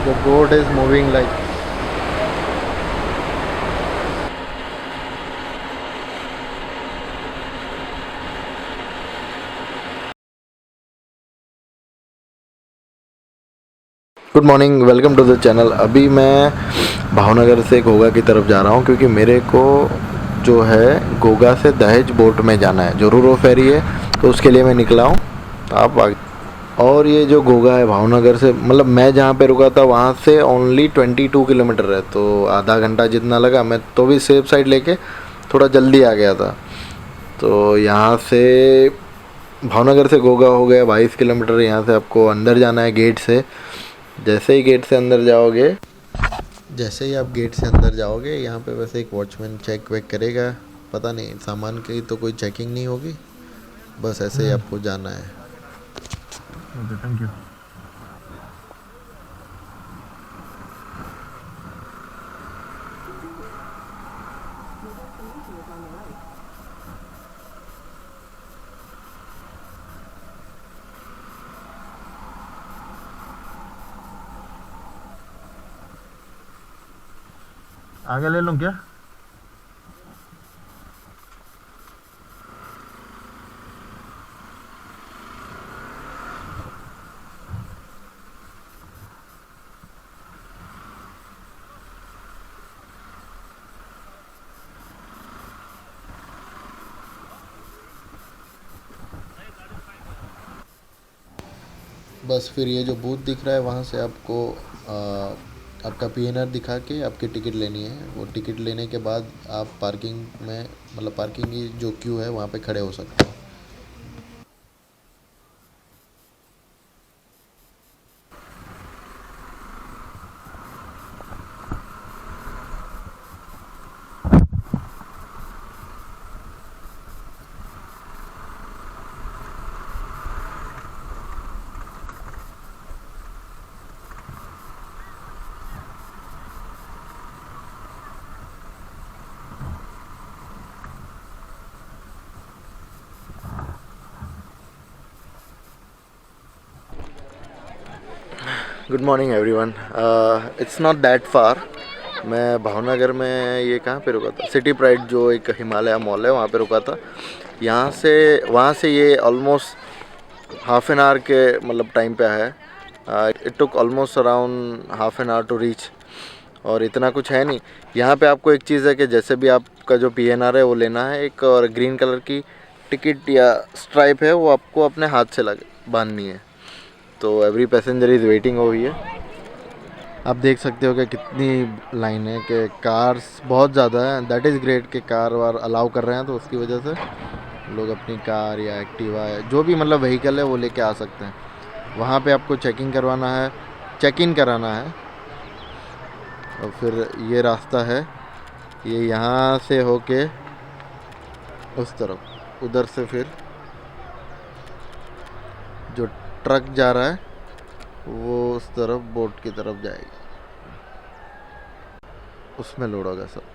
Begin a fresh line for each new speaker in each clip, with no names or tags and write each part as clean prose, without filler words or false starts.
The boat is moving like. Good morning, welcome to the channel. अभी मैं भावनगर से घोगा की तरफ जा रहा हूँ क्योंकि मेरे को जो है घोगा से दहेज बोट में जाना है, जो रूरो फेरी है, तो उसके लिए मैं निकला हूँ। आप आगे। और ये जो घोगा है भावनगर से, मतलब मैं जहाँ पे रुका था वहाँ से ओनली 22 किलोमीटर है, तो आधा घंटा जितना लगा। मैं तो भी सेफ साइड लेके थोड़ा जल्दी आ गया था। तो यहाँ से भावनगर से घोगा हो गया 22 किलोमीटर। यहाँ से आपको अंदर जाना है गेट से। जैसे ही गेट से अंदर जाओगे, जैसे ही आप गेट से अंदर जाओगे, यहाँ पे वैसे एक वॉचमैन चेक वेक करेगा। पता नहीं, सामान की तो कोई चेकिंग नहीं होगी, बस ऐसे ही आपको जाना है।
Okay, thank you. आगे ले लूँ क्या?
बस फिर ये जो बूथ दिख रहा है वहाँ से आपको आपका पीएनआर दिखा के आपकी टिकट लेनी है। वो टिकट लेने के बाद आप पार्किंग में, मतलब पार्किंग की जो क्यू है वहाँ पे खड़े हो सकते हो। Good morning everyone. It's not that far. मैं भावनगर में, ये कहाँ पे रुका था, सिटी प्राइड जो एक हिमालय मॉल है वहाँ पे रुका था। यहाँ से वहाँ से ये ऑलमोस्ट हाफ एन आवर के मतलब टाइम पे है। It took almost around half an hour to reach. और इतना कुछ है नहीं। यहाँ पे आपको एक चीज़ है कि जैसे भी आपका जो पीएनआर है वो लेना है एक, और ग्रीन कलर की टिकट या स्ट्राइप है वो आपको अपने हाथ से लग बांधनी है। तो every passenger is waiting over here. आप देख सकते हो कि कितनी लाइन है, कि कार्स बहुत ज़्यादा है। दैट इज़ ग्रेट कि कार वार अलाउ कर रहे हैं, तो उसकी वजह से लोग अपनी कार या एक्टिवा या जो भी मतलब व्हीकल है वो लेके आ सकते हैं। वहाँ पे आपको चेकिंग करवाना है, चेक इन कराना है। और फिर ये रास्ता है, ये यहाँ से होके उस तरफ, उधर से फिर जो ट्रक जा रहा है वो उस तरफ बोट की तरफ जाएगी, उसमें लोड होगा सब।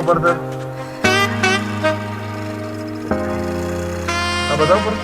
ऊपर सर। अब बताओ ऊपर।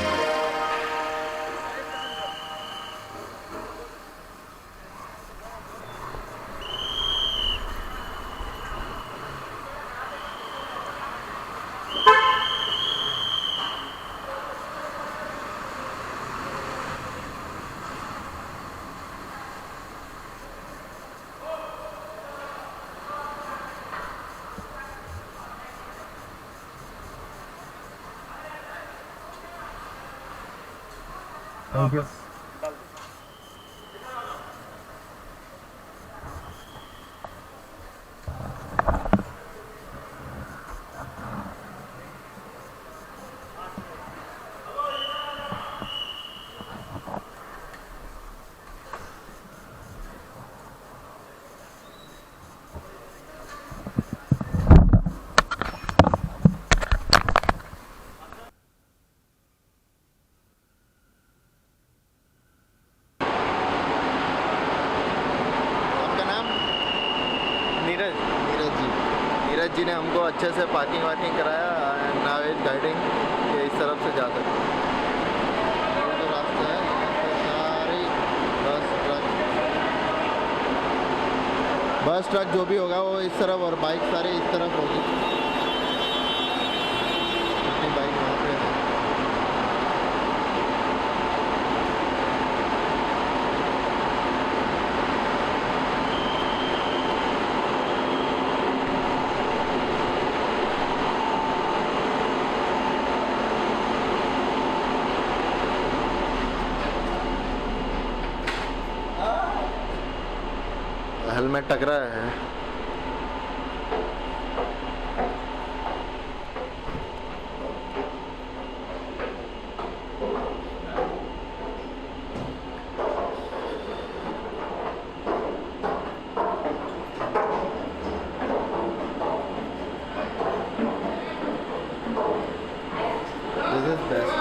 Thank you.
आपका नाम? नीरज। नीरज जी। नीरज जी ने हमको अच्छे से पार्किंग वार्किंग कराया एंड नाउ इज गाइडिंग कि इस तरफ से जा सकते हैं। ये जो रास्ता है यहाँ पे सारी बस ट्रक जो भी होगा वो इस तरफ और बाइक सारी इस तरफ होगी। अपनी बाइक वहाँ पे है। हेलमेट टकरा है। This is best.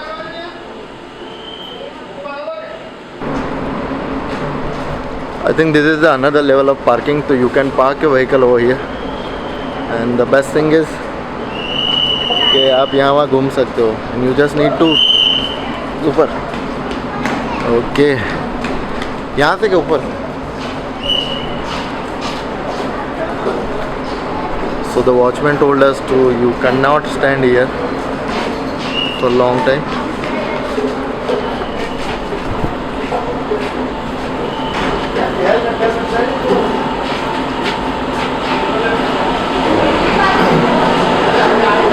I think this is the another level of parking, so you can park your vehicle over here. And the best thing is कि आप यहाँ वहाँ घूम सकते हो. And you just need to ऊपर. ओके. यहाँ से क्या ऊपर? So the watchman told us to you cannot stand here for a long time.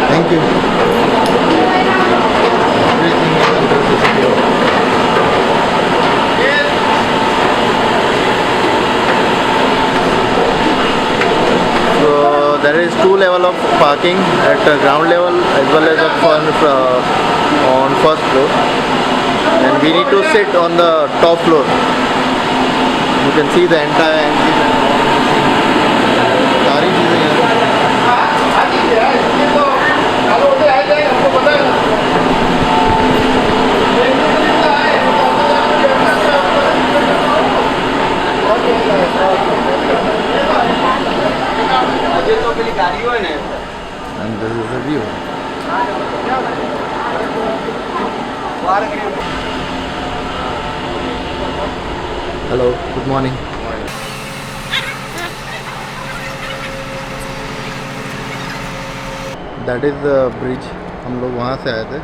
Thank you. Everything is under secure. So there is two level of parking at ground level as well as on first floor, and we need to sit on the top floor. You can see the entire engine. सारी चीज़ें यहाँ and this is the view. Hello, good morning. That is the bridge. हम लोग वहाँ से आए थे.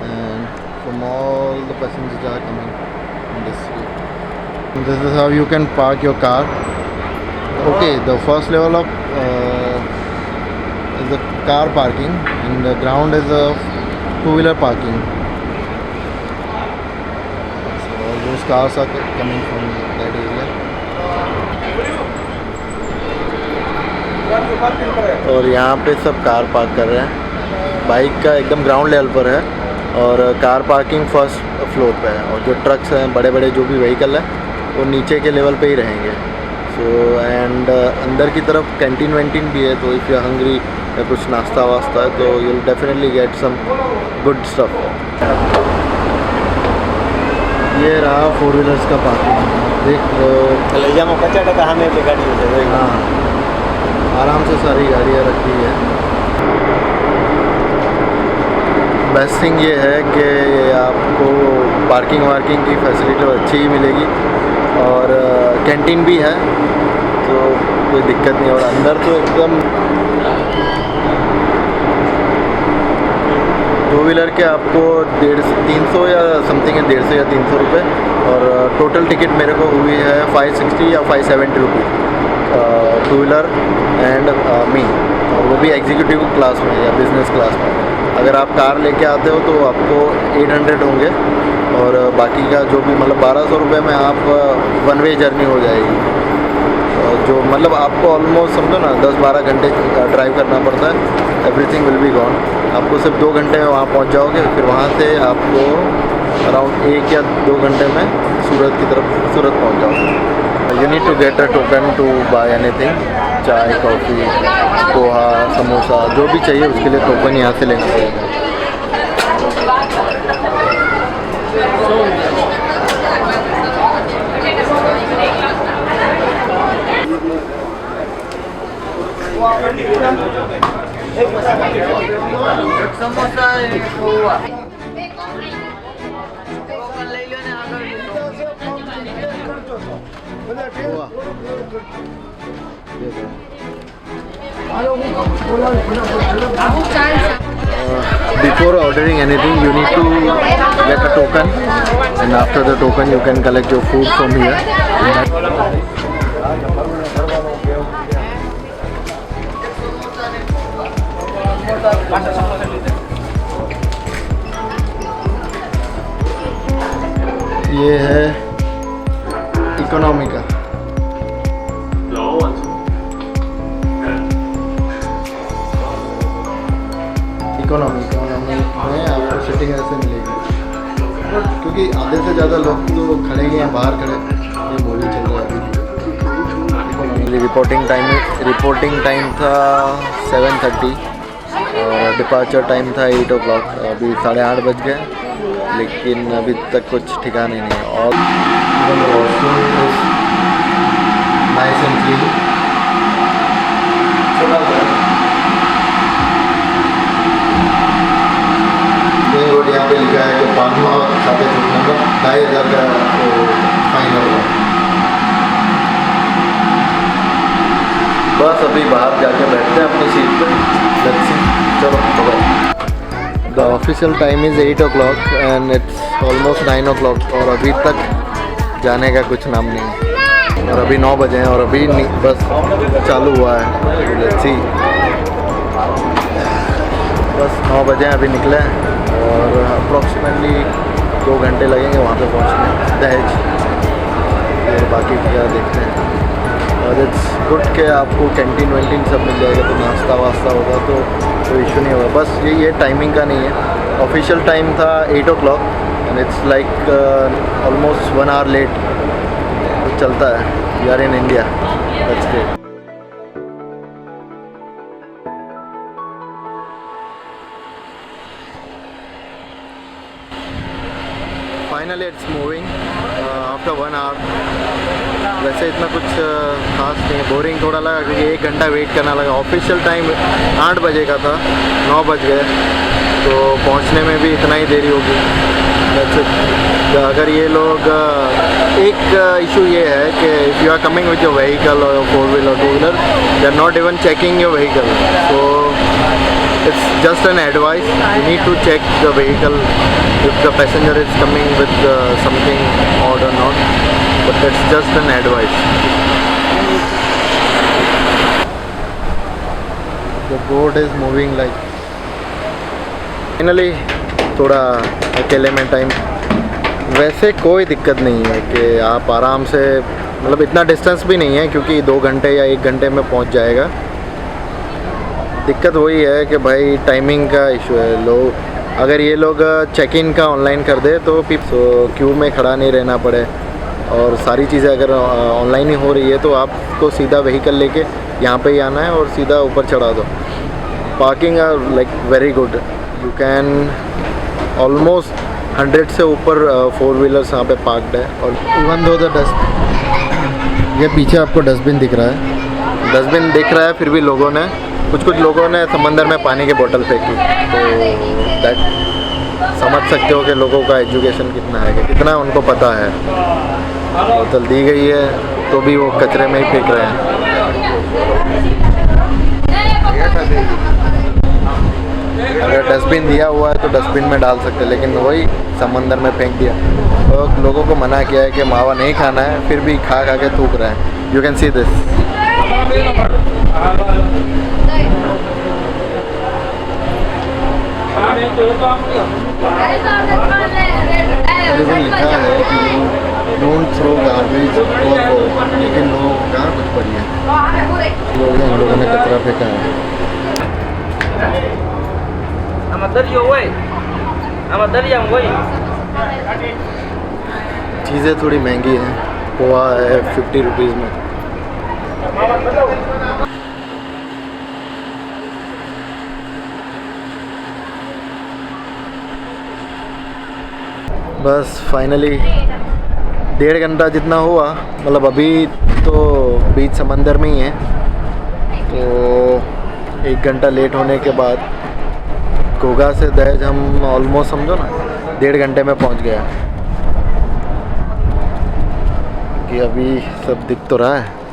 And from all the passengers are coming in this way. This is how you can park your car. Okay, the first level of is the car parking, and the ground is the two-wheeler parking. So all those cars are coming from that area. और यहाँ पे सब car park कर रहे हैं. Bike का एकदम ground level पर है और कार पार्किंग फर्स्ट फ्लोर पे है, और जो ट्रक्स हैं बड़े बड़े जो भी व्हीकल है वो नीचे के लेवल पे ही रहेंगे. सो एंड अंदर की तरफ कैंटीन वैंटीन भी है, तो इफ़ यू हंग्री या कुछ नाश्ता वास्ता है तो you will definitely get some good stuff. ये रहा 4 व्हीलर्स का पार्किंग. देख लो
कलैया में 50 टका हमें गाड़ी हो जाएगा.
हाँ, आराम से सारी गाड़ियाँ रखी है। बेस्ट थिंग ये है कि आपको पार्किंग वार्किंग की फैसिलिटी अच्छी ही मिलेगी और कैंटीन भी है, तो कोई दिक्कत नहीं। और अंदर तो एकदम टू व्हीलर के आपको 300 या समथिंग है, 150 या 300 रुपये। और टोटल टिकट मेरे को हुई है 560 या 570 rupees two wheeler and me, और वो भी एग्जीक्यूटिव क्लास में या बिज़नेस क्लास में। अगर आप कार लेके आते हो तो आपको 800 होंगे, और बाकी का जो भी मतलब 1200 रुपये में आप वन वे जर्नी हो जाएगी। जो मतलब आपको ऑलमोस्ट समझो ना 10-12 घंटे ड्राइव करना पड़ता है। Everything will be gone. आपको सिर्फ 2 घंटे में वहाँ पहुँच जाओगे, फिर वहाँ से आपको अराउंड 1 या 2 घंटे में सूरत की तरफ पहुँच जाओगे। You need to get a token to buy anything, चाय, कॉफ़ी, पोहा, समोसा, जो भी चाहिए उसके लिए टोकन यहाँ से लेना पड़ेगा।
Samosa poha
Before ordering anything, you need to get a token, and after the token, you can collect your food from here. ये है इकोनॉमी का। इकोनॉमी में आपको सीटिंग ऐसे मिलेगी, क्योंकि आधे से ज़्यादा लोग तो खड़े ही हैं बाहर खड़े, ये बोली चल रहा है अभी। रिपोर्टिंग टाइम था 7:30 और डिपार्चर टाइम था 8 o'clock। अभी 8:30 बज गए, लेकिन अभी तक कुछ ठिकाने नहीं है। और नाइस एंड क्लीन, रोड यहाँ पे लिखा है कि पानी और खाते छूटने का 2,500 का फाइन होगा। बस अभी बाहर जाके बैठते हैं अपनी सीट पे। लेट्स सी, चलो bye. The official time is 8 o'clock and it's almost 9 o'clock, और अभी तक जाने का कुछ नाम नहीं है। और अभी 9 बजे हैं और अभी बस चालू हुआ है। लेट्स सी, बस 9 बजे अभी निकले हैं और अप्रॉक्सीमेटली 2 घंटे लगेंगे वहाँ पे पहुँचने दहेज। और बाकी क्या देखते हैं। और इट्स गुड कि आपको कैंटीन वैंटीन सब मिल जाएगा, तो नाश्ता वास्ता होगा तो कोई इशू नहीं होगा। बस ये टाइमिंग का नहीं है। ऑफिशियल टाइम था 8 o'clock and it's like almost 1 hour late. तो चलता है, we are in India, that's great. Finally it's moving after 1 hour। वैसे इतना कुछ खास नहीं, बोरिंग थोड़ा लगा क्योंकि 1 घंटा वेट करना लगा। ऑफिशियल टाइम 8 बजे का था, 9 बज गए, तो पहुंचने में भी इतना ही देरी होगी। अगर ये लोग एक इशू ये है कि if you are coming with your vehicle और 4 wheeler 2 wheeler, they are not even checking your vehicle. So it's just an advice, you need to check the vehicle if the passenger is coming with something odd or not, but that's just an advice. The boat is moving like finally थोड़ा अकेले में time. वैसे कोई दिक्कत नहीं है कि आप आराम से, मतलब इतना डिस्टेंस भी नहीं है क्योंकि 2 घंटे या 1 घंटे में पहुंच जाएगा। दिक्कत वही है कि भाई टाइमिंग का इशू है। लोग अगर ये लोग चेक इन का ऑनलाइन कर दे तो क्यू में खड़ा नहीं रहना पड़े, और सारी चीज़ें अगर ऑनलाइन ही हो रही है तो आपको सीधा व्हीकल लेके यहाँ पे ही आना है और सीधा ऊपर चढ़ा दो। Parking are like very good, you can almost 100 से ऊपर 4 व्हीलर्स यहाँ पे पार्कड है। और इवन दो द डस्ट, ये पीछे आपको डस्टबिन दिख रहा है, डस्टबिन दिख रहा है, फिर भी लोगों ने कुछ लोगों ने समंदर में पानी की बोतल फेंकी। तो दैट समझ सकते हो कि लोगों का एजुकेशन कितना है, कि कितना उनको पता है। बोतल दी गई है तो भी वो कचरे में ही फेंक रहे हैं। अगर डस्टबिन दिया हुआ है तो डस्टबिन में डाल सकते, लेकिन वही समंदर में फेंक दिया। तो लोगों को मना किया है कि मावा नहीं खाना है, फिर भी खा के थूक रहे हैं। You can see this. लिखा है कि डोंट थ्रो गार्बेज ओवरबोर्ड, लेकिन लोग कहाँ कुछ पड़ी है, इन लोगों ने कचरा फेंका है। चीज़ें थोड़ी महंगी हैं। पोहा है 50 रुपीज़ में। बस फाइनली 1.5 घंटा जितना हुआ, मतलब अभी तो बीच समंदर में ही है, तो 1 घंटा लेट होने के बाद घोघा से दहेज हम ऑलमोस्ट समझो ना 1.5 घंटे में पहुंच गया। कि अभी सब दिख तो रहा है।